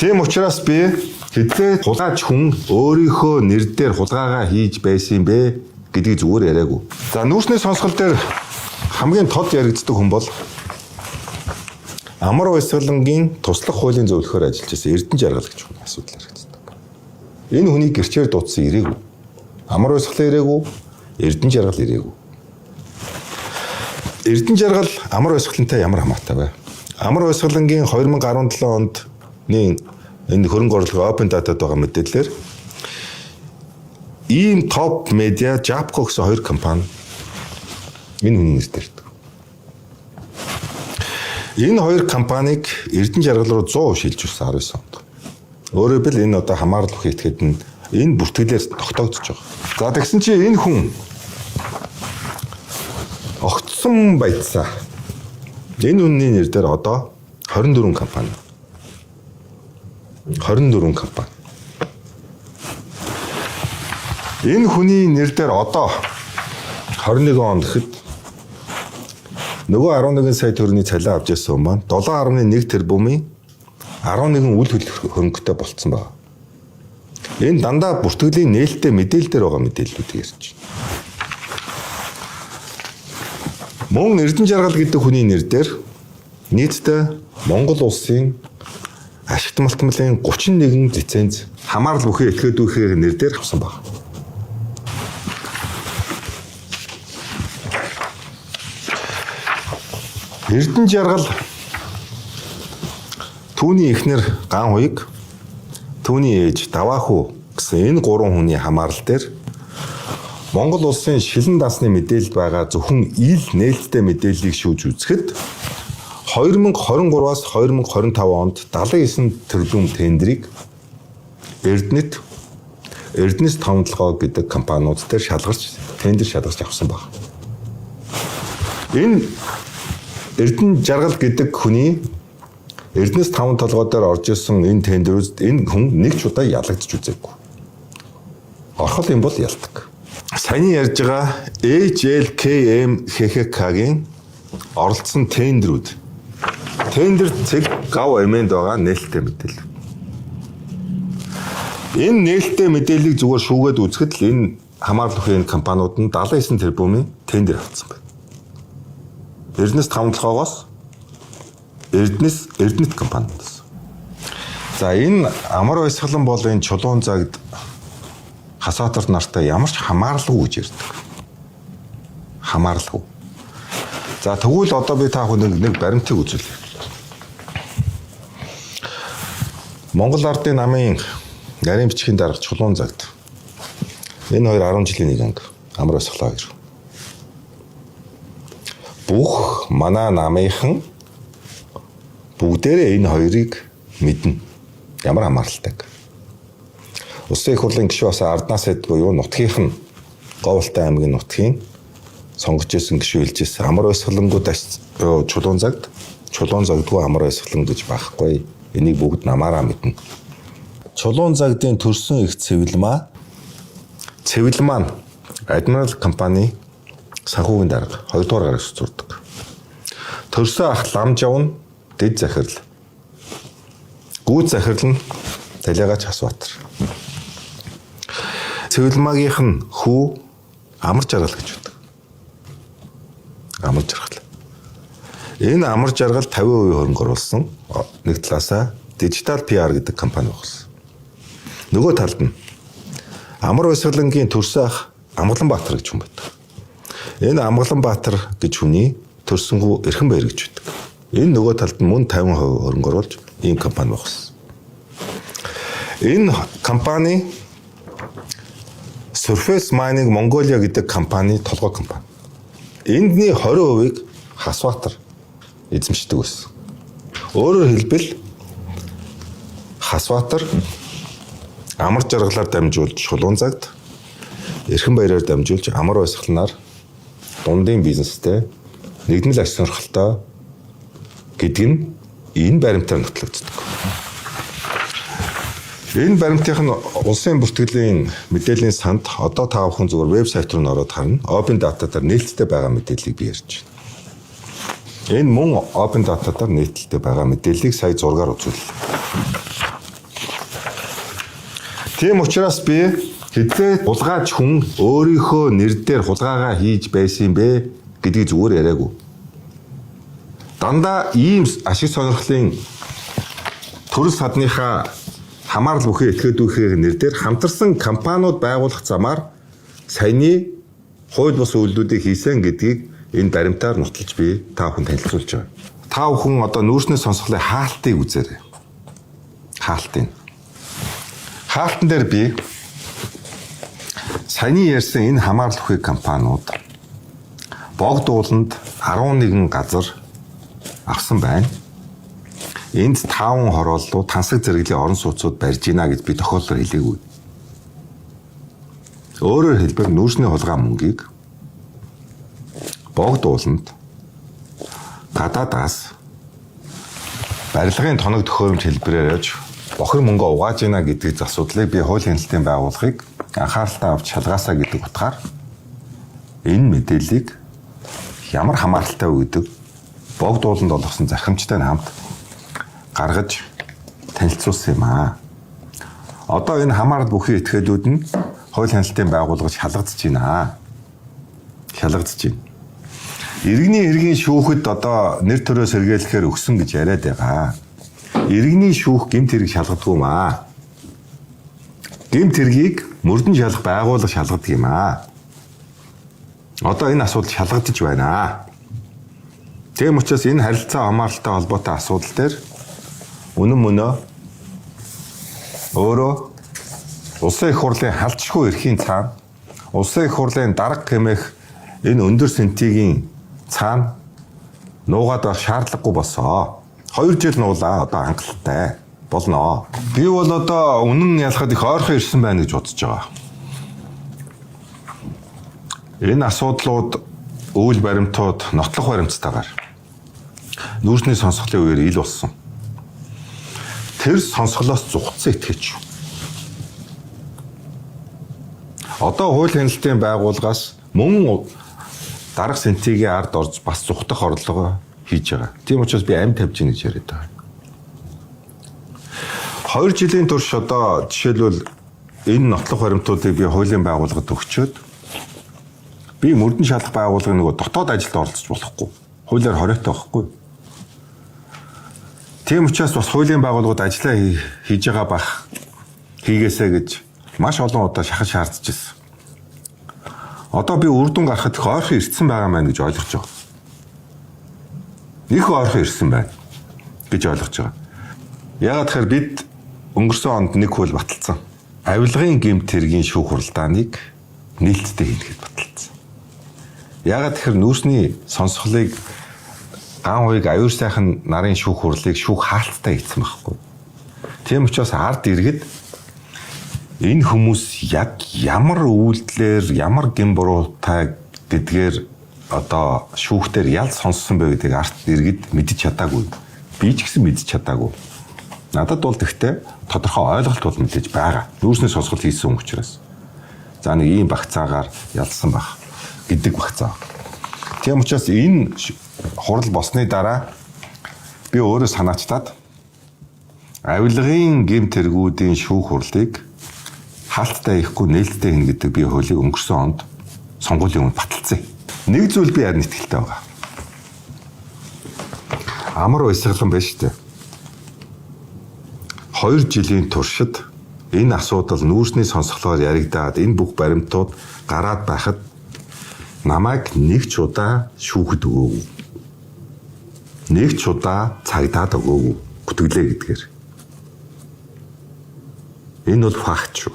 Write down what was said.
Тийм учраас би хэдlээ хулгайч хүн өөрийнхөө нэр дээр хулгайгаа хийж байсан бэ гэдгийг зүгээр яриаггүй. За нүүрсний сонсгол дээр хамгийн тод яригддаг хүн бол Амар Баясгалангийн туслах хуулийн зөвлөхөөр ажиллаж байсан Эрдэнэ Жаргал гэж хүн асуудал яригддаг. Энэ хүний гэрчээр дуудсан ирээгүй. Амар Баясгалан ирээгүй, Эрдэнэ Жаргал ирээгүй. Эрдэнэ Жаргал Амар Баясгалантай ямар хамаатай вэ? Амар Баясгалангийн 2017 онд энэ хөрөнгө оруулалтын Open Data-д байгаа мэдээлэлээр ийм топ медиа Jabco гэсэн хоёр компани энэ хүний нэрээр ирдэг. Энэ хоёр компанийг Эрдэнэ Жаргал руу 100% шилжүүлсэн 19 онд. Өөрөөр хэлбэл энэ одоо хамаарал бүхий этгээд энэ бүртгэлээр тогтоогдож байгаа. За тэгсэн чинь энэ хүн огцсон баяцаа. Энэ үнний нэр дээр одоо 24 компани. 24 компани. Энэ хүний нэр дээр одоо 21 онд гэхэд нөгөө 11 сая төгрөгийн цалин авч ирсэн хүн маань 7.1 тэрбумын 11 үйл хөрөнгөтэй болцсон байна. Энэ дандаа бүртгэлийн нээлттэй мэдээлэл дээр байгаа мэдээллүүдийг ярьж байна. Мөн Эрдэнэ Жаргал гэдэг хүний нэр дээр нийтдээ Монгол улсын ашигт малтмлын 31 лиценз хамаарал бүхий этгээдүүхийн нэр дээр авсан байна. Эрдэнэ Жаргал түүний эхнэр Ган Хуйг, түүний ээж Давааху гэсэн энэ гурван хүний хамаарал дээр Монгол улсын шилэн дасны мэдээлэлд байгаа зөвхөн ил нээлттэй мэдээллийг шүүж үзэхэд 2023-аас 2025 онд 79 тэрбум тендерийг Эрдэнэс Томдлогоо гэдэг компаниуд дээр тендер шалгарч авсан байна. Энэ Эрдэнэ Жаргал гэдэг хүний Эрдэнэс 5 толгой дээр орж ирсэн энэ тендерүүд энэ хүн нэг ч удаа ялагдчих үзээгүй. Орхол юм бол ялдаг. Саяны ярьж байгаа HLKM ХХК-гийн оролцсон тендерүүд. Тендер цэг гав эмээнд байгаа нээлттэй мэдээлэл. Энэ нээлттэй мэдээллийг зүгээр шүүгээд үзэхэд л энэ хамаарал бүхий компаниуд нь 79 тэрбумын тендер авсан байна. Эрдэнэс 5 толгоогоос Эрдэнэт компаниудаас. За энэ Амар Баясгалан бол энэ Чулуун цагт Хасаатар нартай ямар ч хамааралгүй гэж ярьдаг. Хамааралгүй. За тэгвэл одоо би та бүхэнд нэг баримтыг үзүүлье. Монгол Ардын намын нарийн бичгийн дарга Чулуун цагт энэ хоёр 10 жилийн нэг анги Амар Баясгалан хоёр. Бүх манай намынхан бүгдээрээ энэ хоёрыг мэднэ. Ямар хамааралтай. Улсын их хурлын гишүүн бас Арднаас эдгүй юу нутгийнх нь Говьлтай аймгийн нутгийн сонгож ирсэн гишүүн хэлж ирсэн Амар Баясгалангууд Чулуун загдгүй Амар Баясгалан гэж байхгүй. Энийг бүгд намаараа мэднэ. Чулуун загдын төрсөн их цэвэл маань Admiral компани санхүүгийн дарга 2 дугаар гарагч зурдаг. Төрсөн ах лам жавн дэд захирал. Гүйт захирал нь Талигач Хасбаатар. Цэвэлмагийнх нь хүү Амар Жаргал гэж байдаг. Амар Жаргал. Энэ Амар Жаргал 50% хөрөнгө оруулсан нэг талаасаа Digital PR гэдэг компани байгуулсан. Нөгөө талд нь Амар Баясгалангийн төрсөн ах Амгаланбаатар гэж хүн байдаг. Энэ Амгаланбаатар гэж хүний төрсөн хүү Эрхэнбаяр гэж байдаг. Энэ нөгөө талд нь мөн 50% хөрөнгө оруулж ийм компани байгуулсан. Энэ компани Surface Mining Mongolia гэдэг компани толгой компани. Эндний 20%-ийг Хасбаатар эзэмшдэг байсан. Өөрөөр хэлбэл Хасбаатар Амар Жаргалаар дамжуулж Чулуун цагт, Эрхэнбаяраар дамжуулж Амар Баясгаланаар дундын бизнестэй нэгдмэл аж сонирхолтой гэдэг нь энэ баримтаар нотологддог. Энэ баримтынх нь улсын бүртгэлийн мэдээллийн санд одоо та бүхэн зүгээр вебсайт руу ороод харна. Open Data-аар нээлттэй байгаа мэдээллийг би ярьж байна. Энэ мөн Open Data-аар нээлттэй байгаа мэдээллийг сая зургаар үзүүллээ. Тийм учраас би хэдвээ хулгайч хүн өөрийнхөө нэр дээр хулгайгаа хийж байсан бэ гэдгийг зүгээр яриаггүй. Дандаа ийм ашиг сонирхлын төрөл садныхаа хамаарал бүхий этгээдүүхийн нэр дээр хамтарсан компаниуд байгуулах замаар саяны хууль бус үйлдэлүүдийг хийсэн гэдгийг энэ баримтаар нотолж би та бүхэн танилцуулж байгаа. Та бүхэн одоо нүүрсний сонсголын хаалтыг үзээрэй. Хаалтан дээр би саяны ярьсан энэ хамаарал бүхий компаниуд богд ууланд 11 газар авсан байна. Энд 5 хорооллуу тансаг зэрэглэлийн орон сууцуд барьж гинэ гэж би тохиолдол хэлээгүй. Өөрөөр хэлбэл нүүрсний хулгай мөнгийг богд ууланд гадаадаас барилгын тоног төхөөрөмж хэлбэрээр яж бохир мөнгө угааж гинэ гэдэг асуудлыг би хуулийн хяналтын байгууллагыг анхааралтай авч шалгаасаа гэдэг утгаар энэ мэдээллийг ямар хамааралтай вэ гэдэг богд ууланд олгосон захирамжтай хамт гаргаж танилцуулсан юм аа. Одоо энэ хамаарал бүхий этгээдүүд нь хуулийн хяналтын байгууллагад шалгагдаж байна. Иргэний хэргийн шүүхэд одоо нэр төрөө сэргийлэхээр өгсөн гэж яриад байгаа. Иргэний шүүх гэмт хэрэг шалгадаггүй маа. Гэмт хэргийг мөрдөн шалгах байгууллага шалгадаг юм аа. Одоо энэ асуудал шалгагдаж байна. Тийм учраас энэ харилцаа хамааралтай холбоотой асуудал дээр үнэн мөнөө өөрөө Улсын их хурлын халдшгүй эрхийн цаана Улсын их хурлын дарга хэмээх энэ өндөр сэнтигийн цаана нуугаад байх шаардлагагүй болсоо. 2 жил нуулаа одоо хангалттай болно. Би бол одоо үнэн ялахад их ойрхон ирсэн байна гэж бодож байгаа. Энэ асуудлууд үйл баримтууд нотлох баримттайгаар нүүрсний сонсголын үеэр ил болсон. Тэр сонсголоос зүгтсэн итгэж. Одоо хуулийн хяналтын байгууллагаас мөн дарга сэнтигийн ард орж бас зүгтах орлого хийж байгаа. Тийм учраас би амь тавьж гин гэж яриад байгаа. 2 жилийн турш одоо жишээлбэл энэ нотлох баримтуудыг би хуулийн байгууллагад өгчөөд би мөрдөн шалгах байгууллагын нөгөө дотоод ажилд оролцож болохгүй. Хуулиар хориотой байхгүй. Тийм учраас бас хуулийн байгууллагууд ажиллаа хийж байгаа бах хийгээсэй гэж маш олон удаа шахаж шаардж ирсэн. Одоо би үр дүн гарахад их ойрхон ирсэн байгаа мэн гэж ойлгож байгаа. Их ойрхон ирсэн байна гэж ойлгож байгаа. Яагаад тэгэхээр бид өнгөрсөн онд нэг хууль баталсан. Авилгын гэмт хэргийн шүүх хуралдааныг нээлттэй хийхэд баталсан. Яагаад тэгэхээр нүүрсний сонсголыг ган хуйг аюур сайхан нарын шүүх хурлыг шүүх хаалттай хийсэн байхгүй. Тийм учраас ард иргэд энэ хүмүүс яг ямар үйлдэлээр ямар гэм буруутай гэдгээр одоо шүүхтэр ял сонссон бэ гэдгийг ард иргэд мэдэж чадаагүй. Би ч гэсэн мэдэж чадаагүй. Надад бол тэгтээ тодорхой ойлголт бол мэдээж байгаа. Нүүрсний сонсголт хийсэн хүн учраас. За нэг ийм багцаагаар ялсан баг гэдэг багцаа. Тийм учраас энэ хурал босны дараа би өөрөө санаачлаад авилгын гэмт хэргүүдийн шүүх хурлыг хаалттай ихгүй нээлттэй хийнэ гэдэг би хуулийг өнгөрсөн онд сонгуулийн өмнө баталсан. Нэг зүйл би харин итгэлтэй байгаа. Амар уйсгалан байна шүү дээ. 2 жилийн туршид энэ асуудал нүүрсний сонсголоор яригдаад энэ бүх баримтууд гараад байхад намайг нэг ч удаа шүүхэд өгөөгүй. Нэг ч удаа цагдаад өгөөгүй. Бүтгэлээ гэдгээр. Энэ бол факт шүү.